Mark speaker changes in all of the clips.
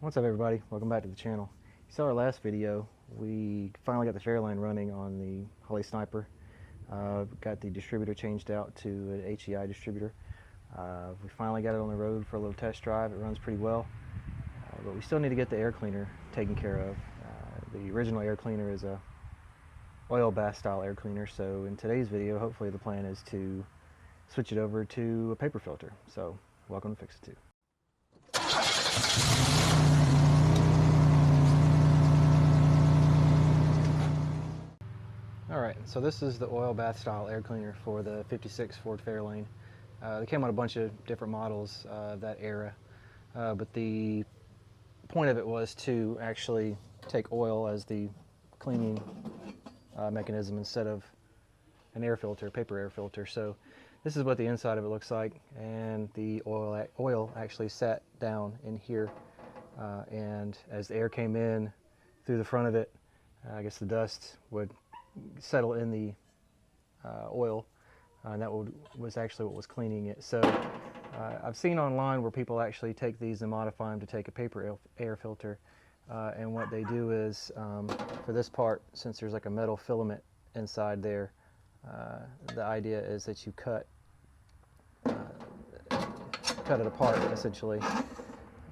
Speaker 1: What's up, everybody? Welcome back to the channel. You saw our last video. We finally got the Fairlane running on the Holley Sniper. Got the distributor changed out to an HEI distributor. We finally got it on the road for a little test drive. It runs pretty well, but we still need to get the air cleaner taken care of. The original air cleaner is a oil bath style air cleaner, so in today's video, hopefully the plan is to switch it over to a paper filter. So welcome to FIXIN TWO. Alright, so this is the oil bath style air cleaner for the 56 Ford Fairlane. They came on a bunch of different models that era, but the point of it was to actually take oil as the cleaning mechanism instead of an air filter, paper air filter. So this is what the inside of it looks like, and the oil actually sat down in here, and as the air came in through the front of it, I guess the dust would settle in the oil, and that was actually what was cleaning it. So I've seen online where people actually take these and modify them to take a paper air filter, and what they do is for this part, since there's like a metal filament inside there, the idea is that you cut it apart essentially.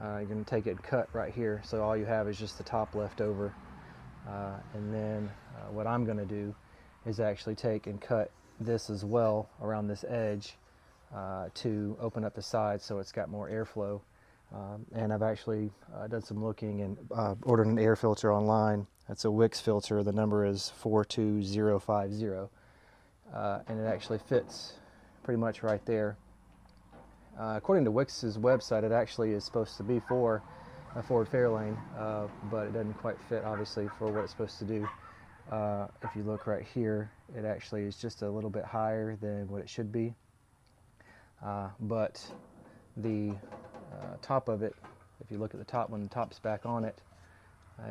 Speaker 1: You're going to take it and cut right here, so all you have is just the top left over. And then what I'm going to do is actually take and cut this as well around this edge to open up the side so it's got more airflow. And I've actually done some looking and ordered an air filter online. That's a Wix filter. The number is 42050, and it actually fits pretty much right there. According to Wix's website, it actually is supposed to be for a Ford Fairlane, but it doesn't quite fit obviously for what it's supposed to do. If you look right here, it actually is just a little bit higher than what it should be, but the top of it, if you look at the top when the top's back on it,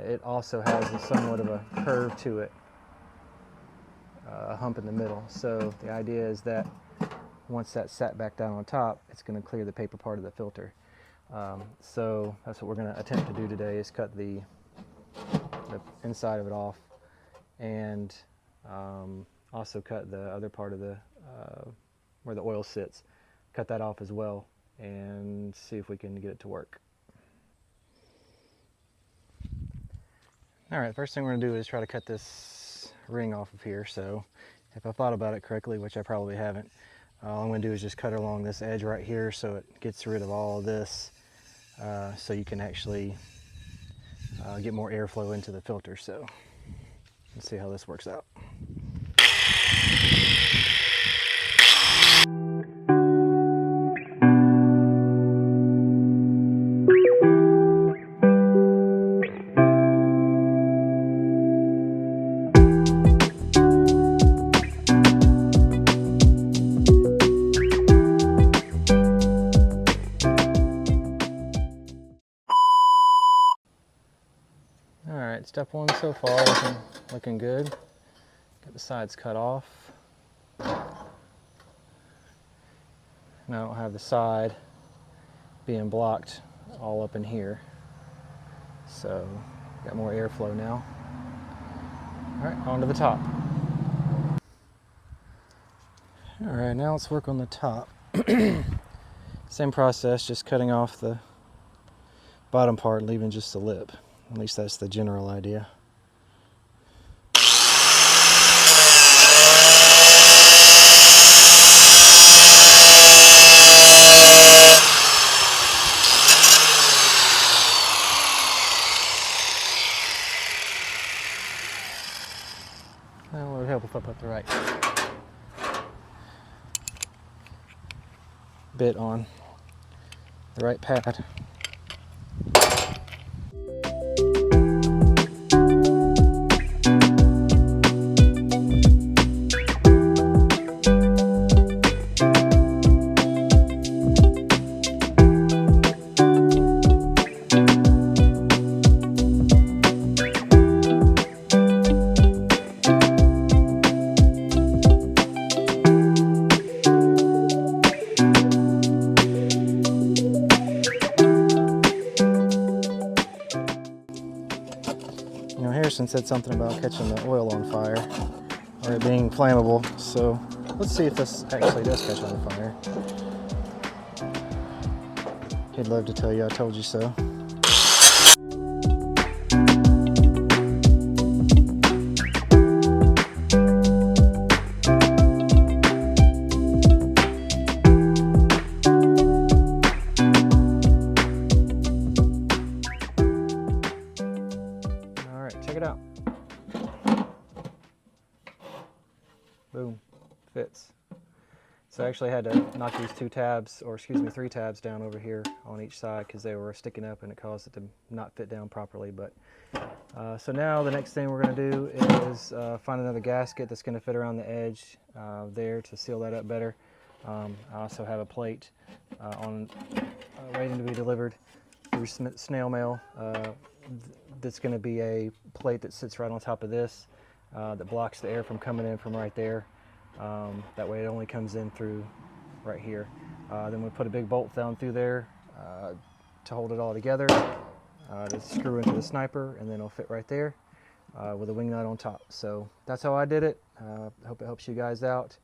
Speaker 1: it also has somewhat of a curve to it, a hump in the middle. So the idea is that once that's sat back down on top, it's going to clear the paper part of the filter. So that's what we're going to attempt to do today, is cut the inside of it off, and also cut the other part of the where the oil sits, cut that off as well, and see if we can get it to work. Alright, first thing we're going to do is try to cut this ring off of here. So if I thought about it correctly, which I probably haven't, all I'm going to do is just cut along this edge right here so it gets rid of all of this, so you can actually get more airflow into the filter. So let's see how this works out. Alright, step one so far looking good. Got the sides cut off. And I don't have the side being blocked all up in here, so got more airflow now. Alright, on to the top. Alright, now let's work on the top. Same process, just cutting off the bottom part, leaving just the lip. At least that's the general idea. Well, it would help if I put the right bit on the right pad. Christian said something about catching the oil on fire or it being flammable. So let's see if this actually does catch on fire. He'd love to tell you I told you so. Check it out. Boom, fits. So I actually had to knock these 3 tabs down over here on each side because they were sticking up and it caused it to not fit down properly. But so now the next thing we're going to do is find another gasket that's going to fit around the edge there to seal that up better. I also have a plate waiting to be delivered through snail mail. That's going to be a plate that sits right on top of this that blocks the air from coming in from right there. That way it only comes in through right here. Then we put a big bolt down through there to hold it all together, to screw into the sniper, and then it'll fit right there with a wing nut on top. So that's how I did it. Hope it helps you guys out.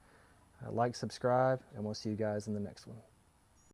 Speaker 1: Like, subscribe, and we'll see you guys in the next one.